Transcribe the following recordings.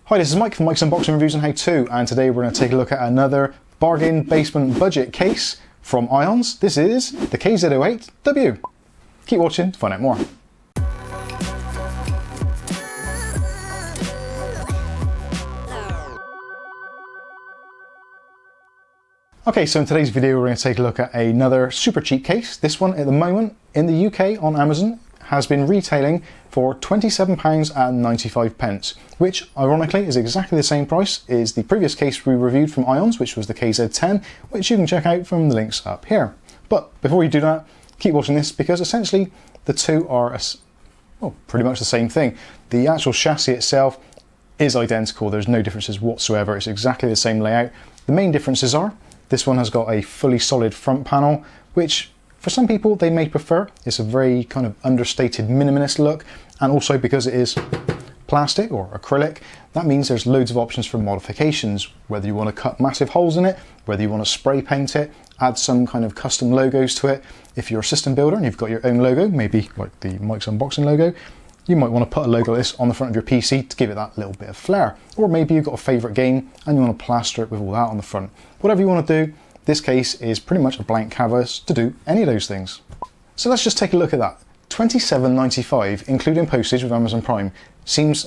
Hi, this is Mike from Mike's Unboxing Reviews and How To, and today we're going to take a look at another bargain basement budget case from Ionz. This is the KZ08W. Keep watching to find out more. Okay, so in today's video we're going to take a look at another super cheap case. This one at the moment in the UK on Amazon has been retailing for £27.95, which ironically is exactly the same price as the previous case we reviewed from Ionz, which was the KZ10, which you can check out from the links up here. But before you do that, keep watching this because essentially the two are pretty much the same thing. The actual chassis itself is identical, there's no differences whatsoever, it's exactly the same layout. The main differences are this one has got a fully solid front panel, which for some people they may prefer. It's a very kind of understated minimalist look, and also because it is plastic or acrylic, that means there's loads of options for modifications, whether you want to cut massive holes in it, whether you want to spray paint it, add some kind of custom logos to it. If you're a system builder and you've got your own logo, maybe like the Mike's Unboxing logo, you might want to put a logo like this on the front of your PC to give it that little bit of flair. Or maybe you've got a favourite game and you want to plaster it with all that on the front. Whatever you want to do, this case is pretty much a blank canvas to do any of those things. So let's just take a look at that. £27.95 including postage with Amazon Prime seems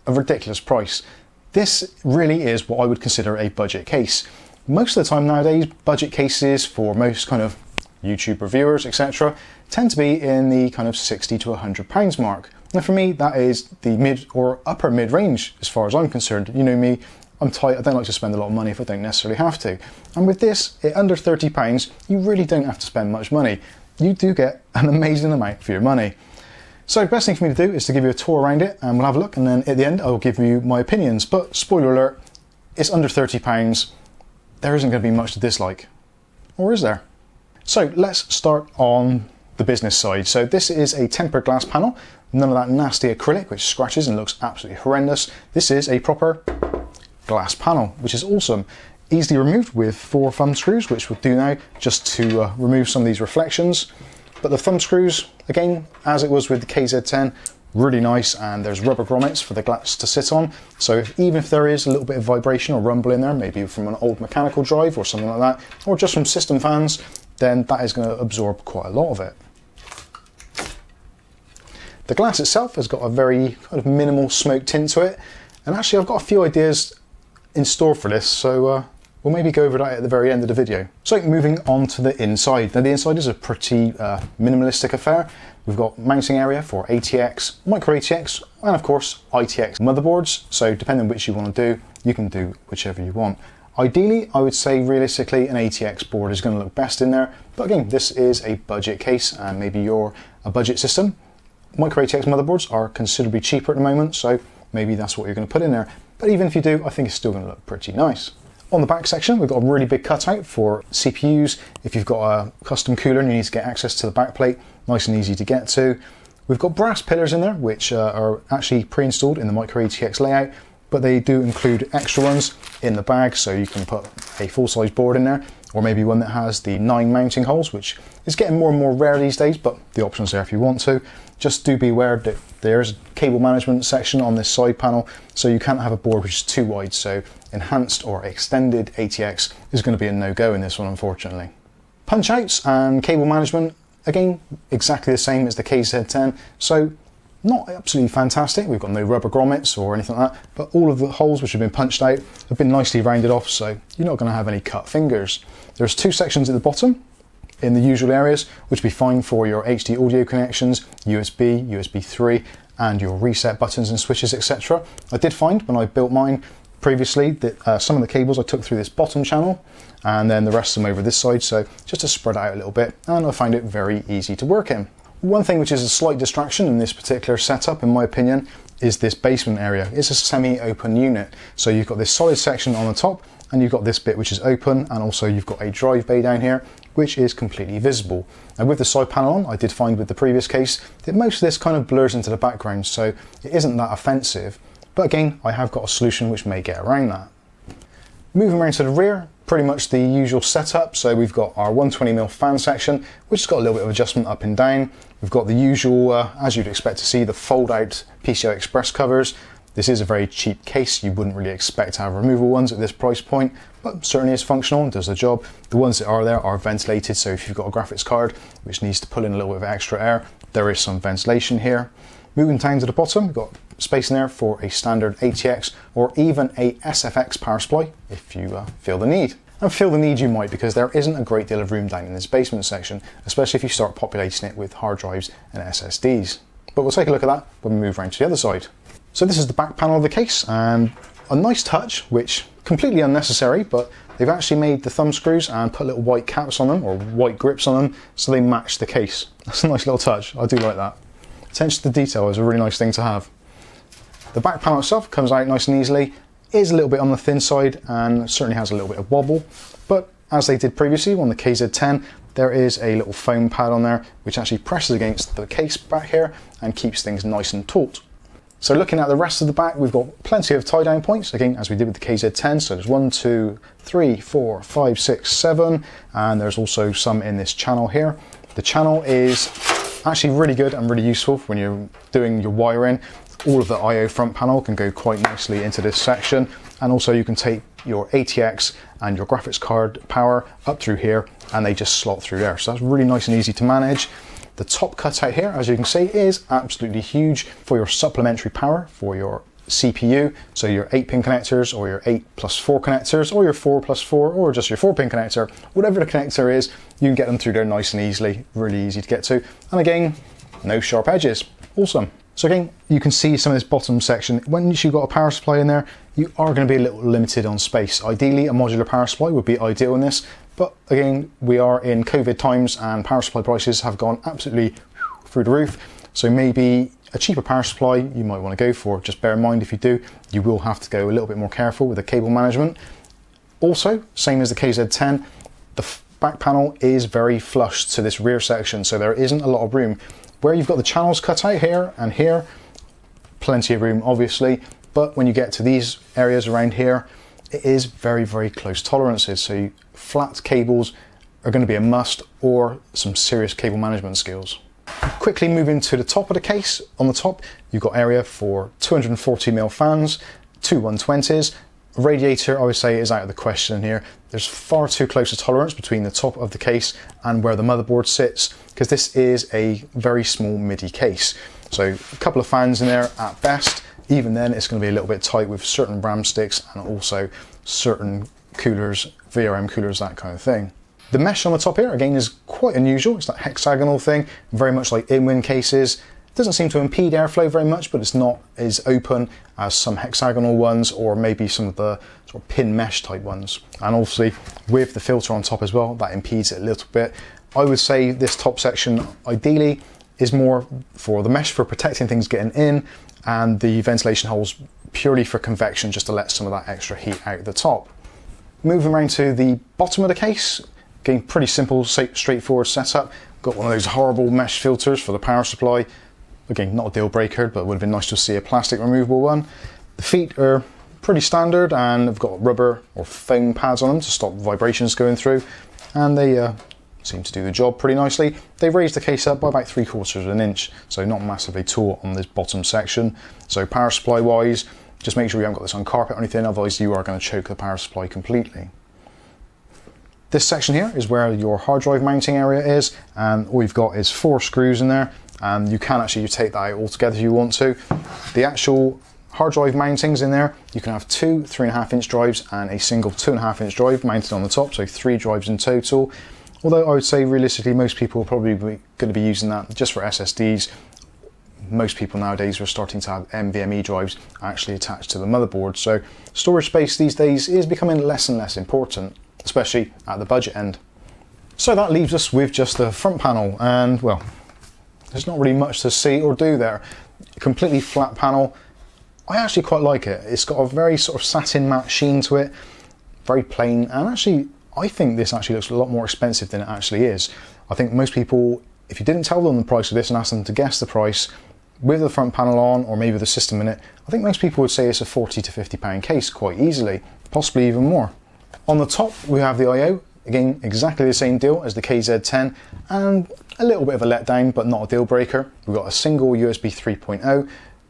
a ridiculous price. This really is what I would consider a budget case. Most of the time nowadays, budget cases for most kind of YouTube reviewers, etc., tend to be in the kind of £60 to £100 mark. Now for me, that is the mid or upper mid range as far as I'm concerned. You know me, I'm tight, I don't like to spend a lot of money if I don't necessarily have to. And with this, at under £30, you really don't have to spend much money. You do get an amazing amount for your money. So the best thing for me to do is to give you a tour around it and we'll have a look, and then at the end I'll give you my opinions. But spoiler alert, it's under £30, there isn't going to be much to dislike. Or is there? So let's start on the business side. So this is a tempered glass panel, none of that nasty acrylic which scratches and looks absolutely horrendous. This is a proper glass panel, which is awesome. Easily removed with 4 thumb screws, which we'll do now just to remove some of these reflections. But the thumb screws, again, as it was with the KZ10, really nice, and there's rubber grommets for the glass to sit on. So even if there is a little bit of vibration or rumble in there, maybe from an old mechanical drive or something like that, or just from system fans, then that is going to absorb quite a lot of it. The glass itself has got a very kind of minimal smoke tint to it, and actually I've got a few ideas in store for this, so we'll maybe go over that at the very end of the video. So moving on to the inside. Now the inside is a pretty minimalistic affair. We've got mounting area for ATX, micro ATX, and of course ITX motherboards. So depending on which you want to do, you can do whichever you want. Ideally, I would say realistically an ATX board is going to look best in there. But again, this is a budget case, and maybe you're a budget system. Micro ATX motherboards are considerably cheaper at the moment, so maybe that's what you're going to put in there. But even if you do, I think it's still going to look pretty nice. On the back section, we've got a really big cutout for CPUs. If you've got a custom cooler and you need to get access to the back plate, nice and easy to get to. We've got brass pillars in there, which are actually pre-installed in the micro ATX layout, but they do include extra ones in the bag, so you can put a full-size board in there, or maybe one that has the 9 mounting holes, which is getting more and more rare these days, but the option's there if you want to. Just do be aware that there is a cable management section on this side panel, so you can't have a board which is too wide, so enhanced or extended ATX is going to be a no-go in this one, unfortunately. Punch outs and cable management, again, exactly the same as the KZ10, so not absolutely fantastic. We've got no rubber grommets or anything like that, but all of the holes which have been punched out have been nicely rounded off, so you're not going to have any cut fingers. There's 2 sections at the bottom in the usual areas, which will be fine for your HD audio connections, USB, USB 3, and your reset buttons and switches, etc. I did find when I built mine previously that some of the cables I took through this bottom channel, and then the rest of them over this side, so just to spread out a little bit, and I find it very easy to work in. One thing which is a slight distraction in this particular setup, in my opinion, is this basement area. It's a semi-open unit, so you've got this solid section on the top, and you've got this bit which is open, and also you've got a drive bay down here which is completely visible. And with the side panel on, I did find with the previous case that most of this kind of blurs into the background, so it isn't that offensive. But again, I have got a solution which may get around that. Moving around to the rear, pretty much the usual setup. So we've got our 120mm fan section, which has got a little bit of adjustment up and down. We've got the usual, as you'd expect to see, the fold out PCI Express covers. This is a very cheap case. You wouldn't really expect to have removable ones at this price point, but certainly is functional and does the job. The ones that are there are ventilated, so if you've got a graphics card which needs to pull in a little bit of extra air, there is some ventilation here. Moving down to the bottom, we've got space in there for a standard ATX or even a SFX power supply if you feel the need. And feel the need you might, because there isn't a great deal of room down in this basement section, especially if you start populating it with hard drives and SSDs. But we'll take a look at that when we move around to the other side. So this is the back panel of the case, and a nice touch, which completely unnecessary, but they've actually made the thumb screws and put little white caps on them, or white grips on them, so they match the case. That's a nice little touch, I do like that. Attention to detail is a really nice thing to have. The back panel itself comes out nice and easily, is a little bit on the thin side and certainly has a little bit of wobble, but as they did previously on the KZ10, there is a little foam pad on there which actually presses against the case back here and keeps things nice and taut. So looking at the rest of the back, we've got plenty of tie down points, again as we did with the KZ10, so there's 1, 2, 3, 4, 5, 6, 7, and there's also some in this channel here. The channel is actually really good and really useful when you're doing your wiring. All of the I/O front panel can go quite nicely into this section, and also you can take your ATX and your graphics card power up through here and they just slot through there, so that's really nice and easy to manage. The top cutout here, as you can see, is absolutely huge for your supplementary power for your CPU, so your 8-pin connectors or your 8+4 connectors or your 4+4 or just your 4-pin connector, whatever the connector is, you can get them through there nice and easily, really easy to get to, and again, no sharp edges, awesome. So again, you can see some of this bottom section. Once you've got a power supply in there, you are going to be a little limited on space. Ideally, a modular power supply would be ideal in this, but again, we are in COVID times and power supply prices have gone absolutely through the roof. So maybe a cheaper power supply you might want to go for. Just bear in mind, if you do, you will have to go a little bit more careful with the cable management. Also, same as the KZ10, the back panel is very flush to this rear section, so there isn't a lot of room. Where you've got the channels cut out here and here, plenty of room obviously, but when you get to these areas around here, it is very, very close tolerances, so flat cables are going to be a must, or some serious cable management skills. Quickly moving to the top of the case, on the top you've got area for 240mm fans, two 120s. Radiator, I would say, is out of the question here. There's far too close a tolerance between the top of the case and where the motherboard sits, because this is a very small MIDI case. So a couple of fans in there at best. Even then, it's going to be a little bit tight with certain RAM sticks and also certain coolers, VRM coolers, that kind of thing. The mesh on the top here, again, is quite unusual. It's that hexagonal thing, very much like in-win cases. It doesn't seem to impede airflow very much, but it's not as open as some hexagonal ones, or maybe some of the sort of pin mesh type ones. And obviously with the filter on top as well, that impedes it a little bit. I would say this top section ideally is more for the mesh for protecting things getting in, and the ventilation holes purely for convection, just to let some of that extra heat out the top. Moving around to the bottom of the case, again, pretty simple, straightforward setup. Got one of those horrible mesh filters for the power supply. Again, not a deal breaker, but would have been nice to see a plastic removable one. The feet are pretty standard and have got rubber or foam pads on them to stop vibrations going through, and they seem to do the job pretty nicely. They've raised the case up by about 3/4 of an inch, so not massively tall on this bottom section. So power supply wise, just make sure you haven't got this on carpet or anything, otherwise you are going to choke the power supply completely. This section here is where your hard drive mounting area is, and all you've got is 4 screws in there, and you can actually take that out altogether if you want to. The actual hard drive mountings in there, you can have 2 3.5-inch drives and a single 2.5-inch drive mounted on the top, so 3 drives in total. Although I would say realistically most people are probably going to be using that just for SSDs. Most people nowadays are starting to have NVMe drives actually attached to the motherboard, so storage space these days is becoming less and less important, especially at the budget end. So that leaves us with just the front panel, and well, there's not really much to see or do there. Completely flat panel. I actually quite like it. It's got a very sort of satin matte sheen to it, very plain, and actually I think this actually looks a lot more expensive than it actually is. I think most people, if you didn't tell them the price of this and ask them to guess the price with the front panel on, or maybe the system in it, I think most people would say it's a £40 to £50 case quite easily, possibly even more. On the top we have the I/O, again exactly the same deal as the KZ10, and a little bit of a letdown but not a deal breaker. We've got a single USB 3.0,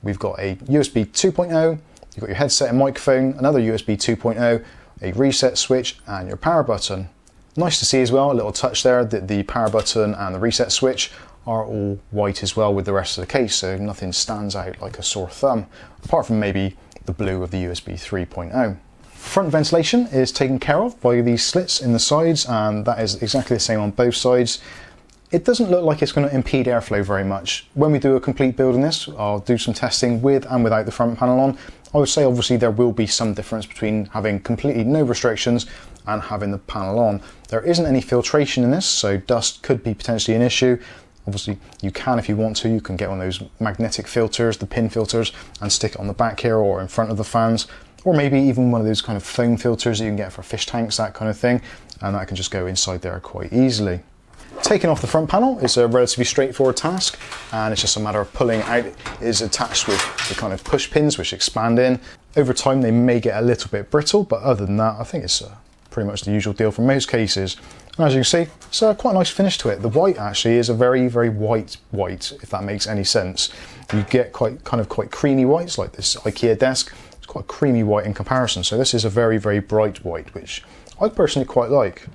we've got a USB 2.0, you've got your headset and microphone, another USB 2.0, a reset switch, and your power button. Nice to see as well, a little touch there, that the power button and the reset switch are all white as well with the rest of the case, so nothing stands out like a sore thumb, apart from maybe the blue of the USB 3.0. Front ventilation is taken care of by these slits in the sides, and that is exactly the same on both sides. It doesn't look like it's going to impede airflow very much. When we do a complete build in this, I'll do some testing with and without the front panel on. I would say obviously there will be some difference between having completely no restrictions and having the panel on. There isn't any filtration in this, so dust could be potentially an issue. Obviously you can, if you want to, you can get one of those magnetic filters, the pin filters, and stick it on the back here or in front of the fans, or maybe even one of those kind of foam filters that you can get for fish tanks, that kind of thing, and that can just go inside there quite easily. Taking off the front panel is a relatively straightforward task, and it's just a matter of pulling out. It is attached with the kind of push pins which expand in. Over time they may get a little bit brittle, but other than that I think it's pretty much the usual deal for most cases. And as you can see, it's quite a nice finish to it. The white actually is a very, very white, if that makes any sense. You get quite creamy whites like this IKEA desk. It's quite a creamy white in comparison, so this is a very, very bright white, which I personally quite like.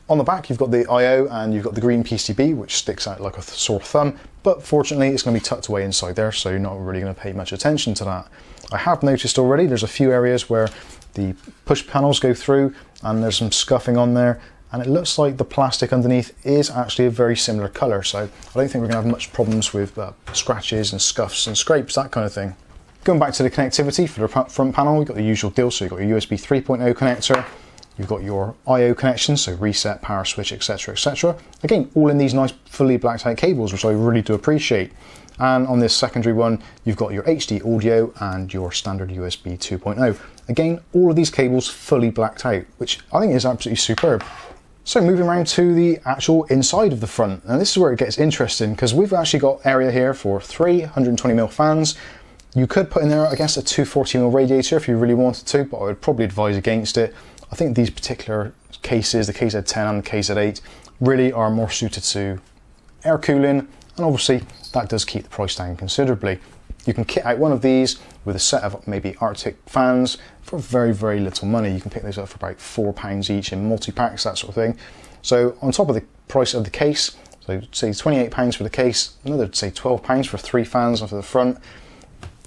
On the back you've got the I/O and you've got the green PCB, which sticks out like a sore thumb, but fortunately it's going to be tucked away inside there, so you're not really going to pay much attention to that. I have noticed already there's a few areas where the push panels go through and there's some scuffing on there, and it looks like the plastic underneath is actually a very similar colour, so I don't think we're going to have much problems with scratches and scuffs and scrapes, that kind of thing. Going back to the connectivity for the front panel, you've got the usual deal, so you've got your USB 3.0 connector, you've got your I/O connections, so reset, power switch, etc, etc. Again, all in these nice fully blacked out cables, which I really do appreciate. And on this secondary one, you've got your HD audio and your standard USB 2.0. Again, all of these cables fully blacked out, which I think is absolutely superb. So moving around to the actual inside of the front, and this is where it gets interesting, because we've actually got area here for 320mm fans. You could put in there, I guess, a 240mm radiator if you really wanted to, but I would probably advise against it. I think these particular cases, the KZ10 and the KZ8, really are more suited to air cooling, and obviously that does keep the price down considerably. You can kit out one of these with a set of maybe Arctic fans for very, very little money. You can pick those up for about £4 each in multi-packs, that sort of thing. So on top of the price of the case, so say £28 for the case, another say £12 for 3 fans for the front,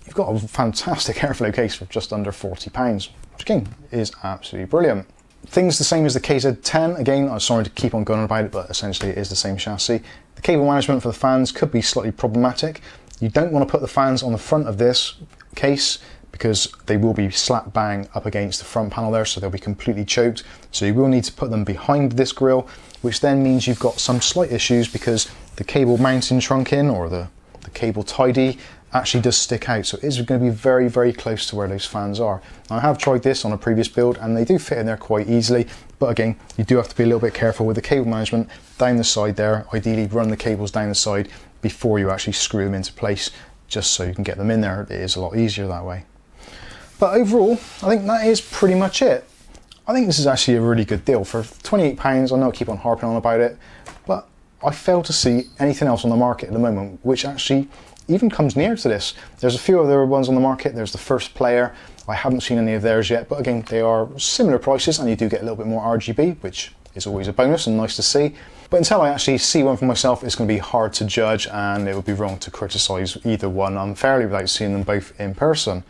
you've got a fantastic airflow case for just under £40, which again is absolutely brilliant. Things the same as the KZ10, again, I'm sorry to keep on going on about it, but essentially it is the same chassis. The cable management for the fans could be slightly problematic. You don't want to put the fans on the front of this case because they will be slap bang up against the front panel there, so they'll be completely choked. So you will need to put them behind this grille, which then means you've got some slight issues because the cable mounting trunking or the cable tidy actually does stick out, so it is going to be very, very close to where those fans are. Now, I have tried this on a previous build and they do fit in there quite easily, but again, you do have to be a little bit careful with the cable management down the side there. Ideally run the cables down the side before you actually screw them into place, just so you can get them in there. It is a lot easier that way. But overall, I think that is pretty much it. I think this is actually a really good deal. For £28, I know I keep on harping on about it, but I fail to see anything else on the market at the moment which actually even comes near to this. There's a few other ones on the market. There's the First Player. I haven't seen any of theirs yet, but again, they are similar prices and you do get a little bit more RGB, which is always a bonus and nice to see. But until I actually see one for myself, it's going to be hard to judge, and it would be wrong to criticise either one unfairly without seeing them both in person.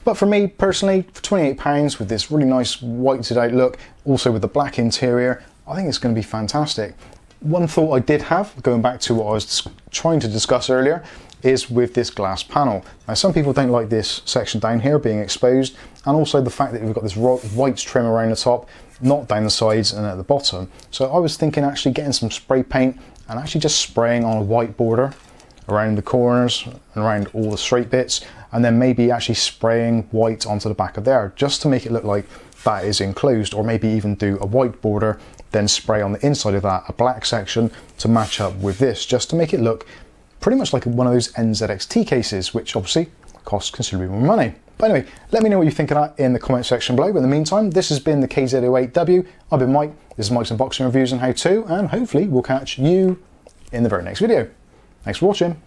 But for me personally, for £28 with this really nice whited out look, also with the black interior, I think it's going to be fantastic. One thought I did have, going back to what I was trying to discuss earlier, is with this glass panel. Now, some people don't like this section down here being exposed, and also the fact that we've got this white trim around the top, not down the sides and at the bottom. So I was thinking actually getting some spray paint and actually just spraying on a white border around the corners and around all the straight bits, and then maybe actually spraying white onto the back of there just to make it look like that is enclosed, or maybe even do a white border, then spray on the inside of that a black section to match up with this, just to make it look pretty much like one of those NZXT cases, which obviously costs considerably more money. But anyway, let me know what you think of that in the comment section below. But in the meantime, this has been the KZ08W. I've been Mike. This is Mike's Unboxing Reviews and How To, and hopefully we'll catch you in the very next video. Thanks for watching.